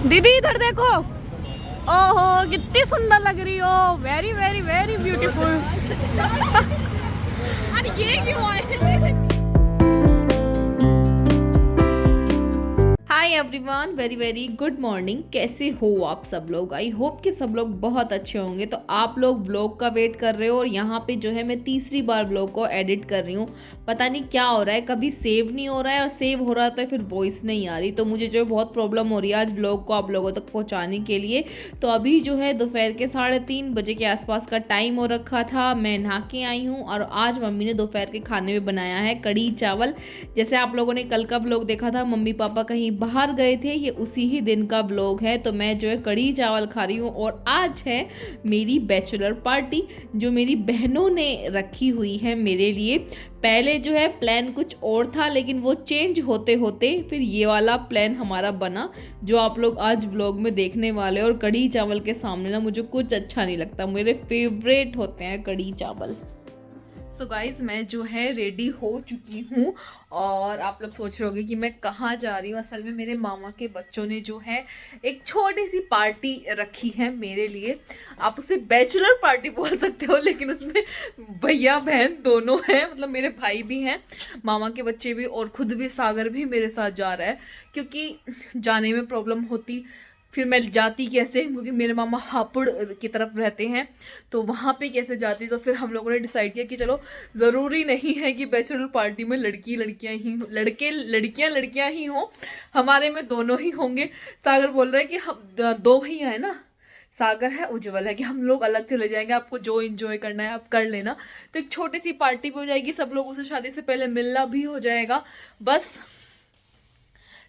दीदी इधर देखो, ओहो कितनी सुंदर लग रही हो, वेरी वेरी वेरी ब्यूटीफुल। अरे ये क्यों आए? Hi everyone, very very good morning. कैसे हो आप सब लोग? आई होप कि सब लोग बहुत अच्छे होंगे। तो आप लोग व्लॉग का वेट कर रहे हो और यहाँ पे जो है मैं तीसरी बार व्लॉग को एडिट कर रही हूँ। पता नहीं क्या हो रहा है, कभी सेव नहीं हो रहा है और सेव हो रहा है तो फिर वॉइस नहीं आ रही। तो मुझे जो है बहुत प्रॉब्लम हो रही है आज व्लॉग को आप लोगों तक पहुँचाने के लिए। तो अभी जो है दोपहर के 3:30 बजे के आसपास का टाइम हो रखा था। मैं नहा के आई हूँ और आज मम्मी ने दोपहर के खाने में बनाया है कढ़ी चावल। जैसे आप लोगों ने कल का व्लॉग देखा था, मम्मी पापा कहीं बाहर गए थे, ये उसी ही दिन का व्लॉग है। तो मैं जो है कढ़ी चावल खा रही हूँ और आज है मेरी बैचलर पार्टी जो मेरी बहनों ने रखी हुई है मेरे लिए। पहले जो है प्लान कुछ और था लेकिन वो चेंज होते होते फिर ये वाला प्लान हमारा बना जो आप लोग आज व्लॉग में देखने वाले। और कढ़ी चावल के सामने ना मुझे कुछ अच्छा नहीं लगता, मेरे फेवरेट होते हैं कढ़ी चावल। सो गाइज मैं जो है रेडी हो चुकी हूँ और आप लोग सोच रहे होंगे कि मैं कहाँ जा रही हूँ। असल में मेरे मामा के बच्चों ने जो है एक छोटी सी पार्टी रखी है मेरे लिए। आप उसे बैचलर पार्टी बोल सकते हो लेकिन उसमें भैया बहन दोनों हैं, मतलब मेरे भाई भी हैं, मामा के बच्चे भी और खुद भी, सागर भी मेरे साथ जा रहा है। क्योंकि जाने में प्रॉब्लम होती, फिर मैं जाती कैसे, क्योंकि मेरे मामा हापुड़ की तरफ रहते हैं तो वहाँ पे कैसे जाती। तो फिर हम लोगों ने डिसाइड किया कि चलो ज़रूरी नहीं है कि बैचलर पार्टी में लड़कियाँ ही लड़कियाँ ही हों, हमारे में दोनों ही होंगे। सागर बोल रहे हैं कि हम 2 भैया है ना, सागर है उज्जवल है, कि हम लोग अलग चले जाएंगे, आपको जो एंजॉय करना है आप कर लेना। तो एक छोटी सी पार्टी भी हो जाएगी, सब लोगों से शादी से पहले मिलना भी हो जाएगा। बस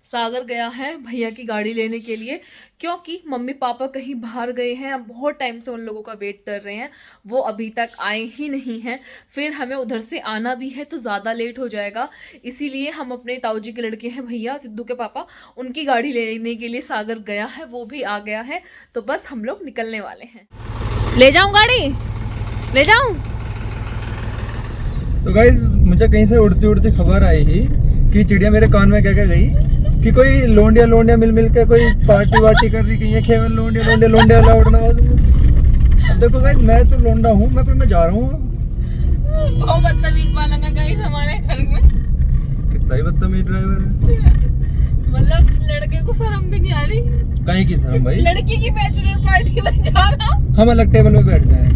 सागर गया है भैया की गाड़ी लेने के लिए क्योंकि मम्मी पापा कहीं बाहर गए हैं। अब बहुत टाइम से उन लोगों का वेट कर रहे हैं, वो अभी तक आए ही नहीं हैं। फिर हमें उधर से आना भी है तो ज़्यादा लेट हो जाएगा, इसीलिए हम अपने ताऊ जी के लड़के हैं भैया सिद्धू के पापा, उनकी गाड़ी लेने के लिए सागर गया है, वो भी आ गया है। तो बस हम लोग निकलने वाले हैं। ले जाऊँ गाड़ी, ले जाऊँ? तो गाइज मुझे कहीं से उड़ती उड़ती खबर आई ही कि चिड़िया मेरे कान में क्या क्या गई कि कोई लोंडिया मिल के कोई पार्टी वार्टी कर रही है, केवल लोंडिया अलाउड ना हो। अब देखो गाइस मैं तो लोंडा हूँ, मैं जा रहा हूँ। बहुत बदतमीज बालक है गाइस हमारे घर में। कितना ही बदतमीज ड्राइवर है, मतलब लड़के को शर्म भी नहीं आ रही। कहीं की शर्म भाई, लड़की की बैचलर पार्टी में जा रहा। हम अलग टेबल में बैठ जाए।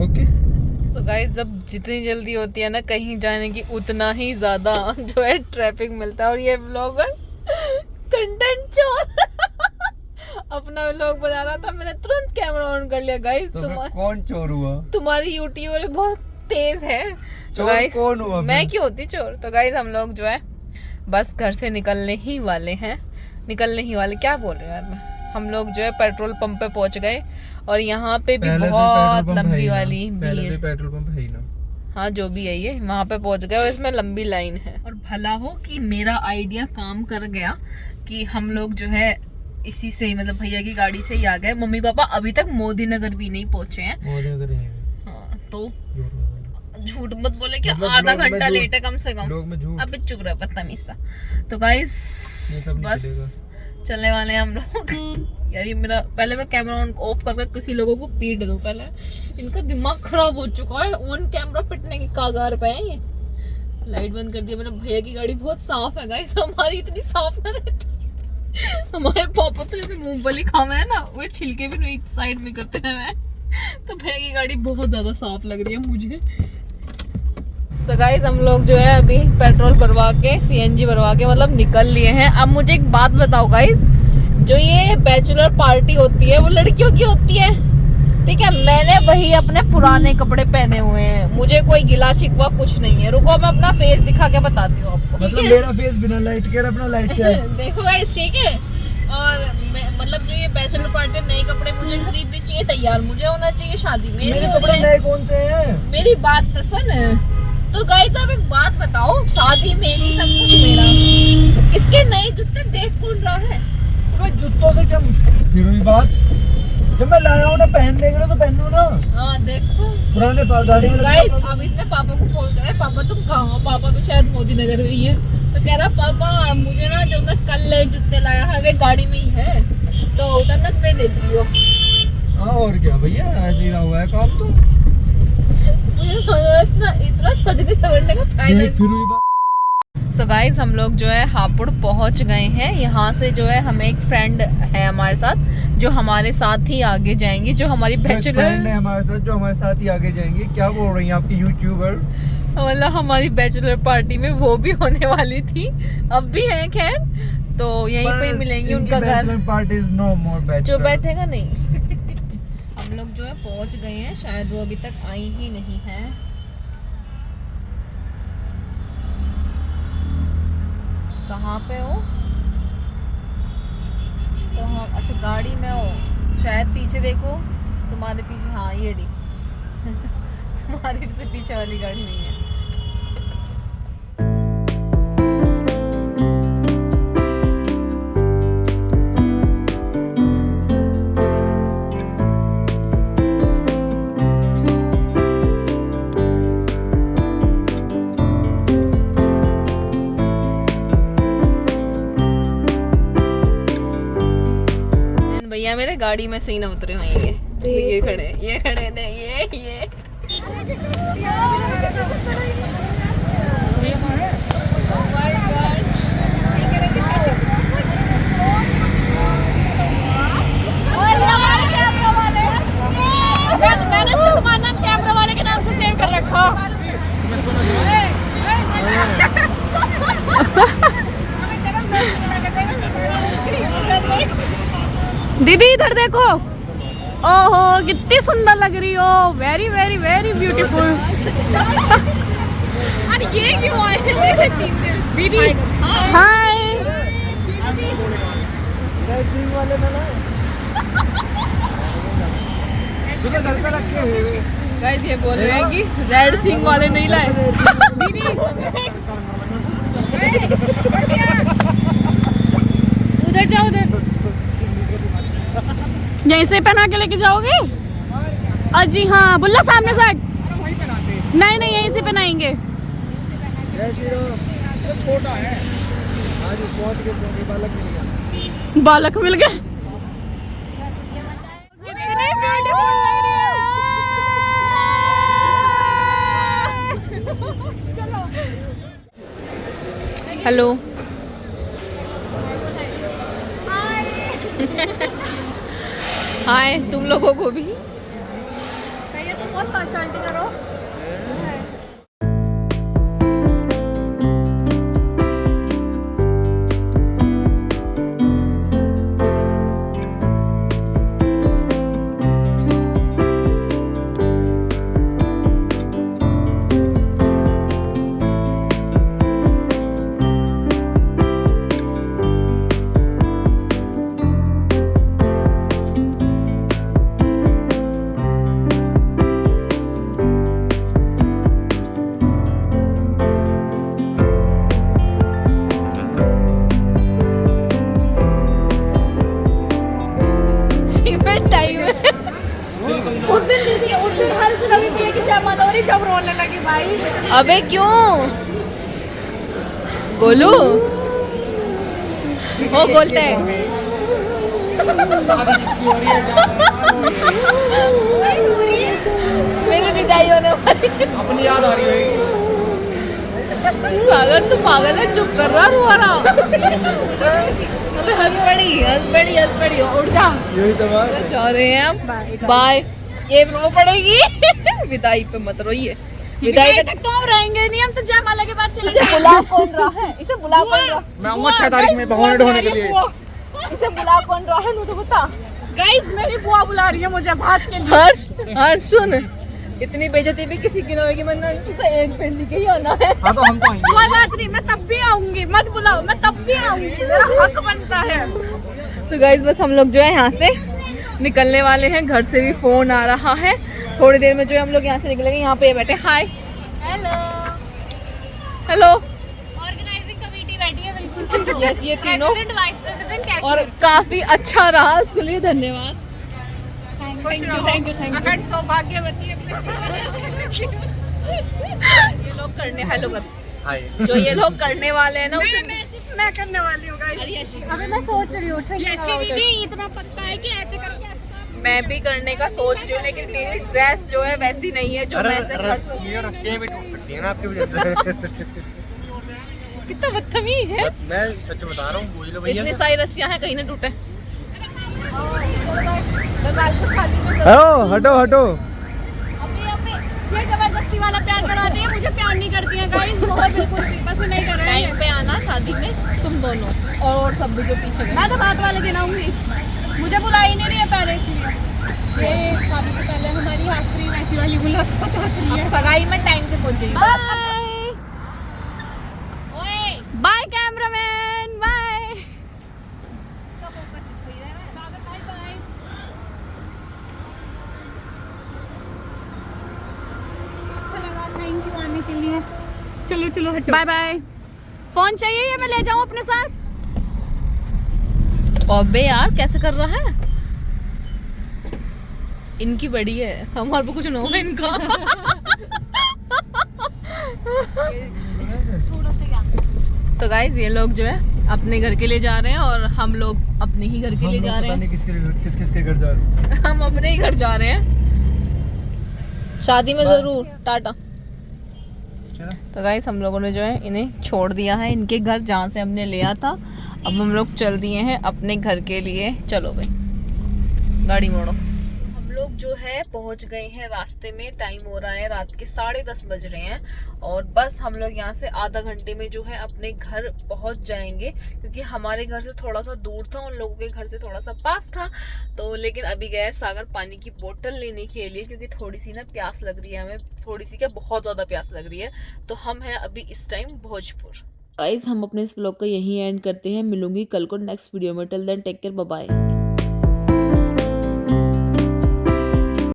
ओके तो गाइस जब जितनी जल्दी होती है ना कहीं जाने की, उतना ही ज्यादा जो है ट्रैफिक मिलता है। और ये व्लॉगर कंटेंट चोर अपना व्लॉग बना रहा था, मैंने तुरंत कैमरा ऑन कर लिया। गाइस तो कौन चोर हुआ? तुम्हारी यूट्यूबर बहुत तेज है। चोर गाइस कौन हुआ? मैं क्यों होती चोर? तो गाइस हम लोग जो है बस घर से निकलने ही वाले हैं, क्या बोल रहे हो यार मैं। हम लोग जो है पेट्रोल पंप पे पहुंच गए और यहाँ पे भी बहुत लंबी वाली भीड़, पेट्रोल पंप है ही ना, हाँ जो भी है ये, वहाँ पे पहुंच गए और इसमें लंबी लाइन है। और भला हो कि मेरा आइडिया काम कर गया कि हम लोग जो है इसी से, मतलब भैया की गाड़ी से ही आ गए। मम्मी पापा अभी तक मोदी नगर भी नहीं पहुंचे हैं। हाँ तो झूठ मत बोले कि आधा घंटा लेट है कम से कम। अब चुप रहा बदतमीज सा। तो गाइस बस चलने वाले हैं हम लोग। यार ये मेरा, पहले मैं कैमरा ऑन ऑफ करके किसी लोगों को पीट दूं, पहले इनका दिमाग खराब हो चुका है, ऑन कैमरा पिटने की कागार पे है ये। लाइट बंद कर दिया मैंने। भैया की गाड़ी बहुत साफ है गाइस, हमारी इतनी साफ ना रहती। हमारे पापा तो जैसे मूंगफली खावे है ना, वो छिलके भी नहीं साइड में करते हैं मैं। तो भैया की गाड़ी बहुत ज्यादा साफ लग रही है मुझे। तो गाइस हम लोग जो है अभी पेट्रोल भरवा के, सीएनजी भरवा के मतलब निकल लिए हैं। अब मुझे एक बात बताओ गाइस, जो ये बैचलर पार्टी होती है वो लड़कियों की होती है, ठीक है? मैंने वही अपने पुराने कपड़े पहने हुए हैं, मुझे कोई गिला शिकवा कुछ नहीं है। रुको मैं अपना फेस दिखा के बताती हूँ आपको। मतलब मेरा फेस बिना लाइट के, अपना लाइट से देखो गाइस, ठीक है? और मतलब जो ये बैचलर पार्टी, नए कपड़े मुझे खरीदने चाहिए, तैयार मुझे होना चाहिए शादी में। मेरे कपड़े नए कौन से हैं? मेरी बात तो सुन। तो गाइस आप एक बात बताओ, शादी मेरी, सब कुछ मेरा, इसके नए जूते देख कौन रहा है? जूतों से क्या फिर हुई बात? जब मैं लाया हूँ ना पहनने के लिए तो पहनूं ना। हाँ देखो पुराने गाड़ी में। गाइस अब इसने पापा को फोन करा है, पापा तुम कहाँ हो? पापा भी शायद मोदी नगर में ही है। तो कह रहा पापा मुझे ना जो मैं कल जूते लाया है वे गाड़ी में ही है, तो उधर ना पे दे दियो। हाँ और क्या भैया, ऐसे ही हुआ है काम तो। मुझे इतना सजने सवरने का फायदा। फिर हुई बात। सो गाइस हम लोग जो है हापुड़ पहुंच गए हैं। यहाँ से जो है हमें एक फ्रेंड है हमारे साथ जो हमारे साथ ही आगे जाएंगी, जो हमारी बैचलर फ्रेंड है हमारे साथ जो हमारे साथ ही आगे जाएंगे। क्या बोल रही हैं आपकी यूट्यूबर? मतलब हमारी बैचलर पार्टी में वो भी होने वाली थी, अब भी है खैर, तो यहीं पे मिलेंगे उनका घर। Party is no more bachelor. जो बैठेगा नहीं। हम लोग जो है पहुंच गए हैं, शायद वो अभी तक आई ही नहीं है। कहाँ पे हो? तो हम अच्छा गाड़ी में हो शायद, पीछे देखो तुम्हारे पीछे। हाँ ये रही तुम्हारे से पीछे वाली गाड़ी नहीं है। भैया मेरे गाड़ी में से ही ना उतरे होंगे। ये खड़े ने ये Oh my God। मैंने इसको तुम्हारा नाम कैमरा वाले के नाम से सेव कर रखा। दीदी इधर देखो, ओहो कितनी सुंदर लग रही हो, वेरी वेरी वेरी ब्यूटीफुल। अरे ये क्यों आए मेरे दीदी? हाय गाइस ये बोल रहे हैं कि रेड सिंह वाले नहीं लाए। उधर जाओ, उधर यहीं से पहना के लेके जाओगे? अजी हाँ बुल्ला सामने साइड। नहीं नहीं यहीं से पहनाएंगे। छोटा है आज पहुंच गए, बालक मिल गया। बालक मिल गए। कितनी ब्यूटीफुल लग रही है। हेलो हाय तुम लोगों को भी। बहुत पार्शलिटी करो। जब रोने लगी भाई। अबे क्यों गोलू वो बोलते हैं मेरी विदाई होने वाली। अपनी याद आ रही है। सागर तू पागल है, चुप कर रहा रो रहा। अबे हंस पड़ी उठ जा। यही तो बात जा रहे हैं हम, बाय। ये रो पड़ेगी। विदाई पे मत रोइए, विदाई तक तो हम रहेंगे नहीं, हम तो जयमाला के बाद चलेंगे। बुला कौन रहा है? इसे बुला कौन रहा? मैं आऊंगा 6 तारीख में भवन ढोने के लिए। इसे बुला कौन रहा है मुझे बता। गाइस मेरी बुआ बुला रही है मुझे भात के लिए। हर्ष सुन, इतनी बेइज्जती भी किसी की ना होगी, वरना एक पेंडी के ही आना है। हाँ तो हम तो आएंगे। कोई बात नहीं, मैं तब भी आऊंगी, मत बुलाओ, मैं तब भी आऊंगी, मेरा हक बनता है। तो गाइस बस हम लोग जो है यहाँ से निकलने वाले हैं। घर से भी फोन आ रहा है, थोड़ी देर में जो है हम लोग यहाँ से निकलेंगे। यहाँ पे बैठे, हाय हेलो ऑर्गेनाइजिंग कमेटी बैठी है बिल्कुल। यस ये तीनों, वाइस प्रेसिडेंट और काफी अच्छा रहा, उसके लिए धन्यवाद। Thank you. अखंड सौभाग्यवती ये लोग करने हेलो कर हाय। जो ये लोग करने वाले हैं ना उसे मैं करने वाली हूँ गाइस। अरे यशी, अभी मैं सोच रही हूँ दीदी इतना पता है कि ऐसे करके मैं भी करने का सोच रही हूँ, लेकिन मेरी ड्रेस जो है वैसी नहीं है जो मैं ऐसे कर सकती ये रस्सियाँ भी टूट सकती है ना आपकी वजह से। हूँ। कितना बदतमीज है, मैं सच बता रहा हूँ, पूछ लो भैया। इतनी सारी रस्सियाँ हैं कहीं ना टूटे। मैं बाल को शादी में हेलो, हटो हटो। ये जबरदस्ती वाला प्यार करवाती है, मुझे प्यार नहीं करती है गाइस, वो बिल्कुल भी पसंद नहीं कर रहे टाइम हैं। पे आना शादी में तुम दोनों और सब भी जो पीछे गए। मैं तो बात वाले दिन आऊंगी, मुझे बुलाई नहीं रही है पहले इसलिए। ये शादी से पहले हमारी आखिरी वैसी वाली मुलाकात होती अब सगाई में टाइम से पहुंच जाइए। बाय ओए, बाय कैमरामैन, बाय। इसका फोकस इस पे ही है। Bye bye. अच्छा लगा, थैंक यू आने के लिए। चलो चलो हटो, बाय बाय। फोन चाहिए या मैं ले जाऊं अपने साथ? अबे यार कैसे कर रहा है, इनकी बड़ी है, हमारे पे कुछ ना हो इनका। थोड़ा सा क्या, तो गाइस ये लोग जो है अपने घर के लिए जा रहे हैं और हम लोग अपने ही घर के लिए जा रहे हैं। किस किसके घर जा रहे हैं। हम अपने ही घर जा रहे हैं, शादी में जरूर। टाटा। तो गाइस हम लोगों ने जो है इन्हें छोड़ दिया है इनके घर जहाँ से हमने लिया था। अब हम लोग चल दिए हैं अपने घर के लिए। चलो भाई गाड़ी मोड़ो। हम लोग जो है पहुंच गए हैं रास्ते में, टाइम हो रहा है रात के 10:30 बज रहे हैं और बस हम लोग यहाँ से आधा घंटे में जो है अपने घर पहुंच जाएंगे, क्योंकि हमारे घर से थोड़ा सा दूर था, उन लोगों के घर से थोड़ा सा पास था। तो लेकिन अभी गए सागर पानी की बोतल लेने के लिए, क्योंकि थोड़ी सी ना प्यास लग रही है हमें, थोड़ी सी क्या बहुत ज़्यादा प्यास लग रही है। तो हम हैं अभी इस टाइम भोजपुर। गाइस हम अपने इस व्लॉग को यहीं एंड करते हैं, मिलूंगी कल को नेक्स्ट वीडियो में। Till then take care, bye bye.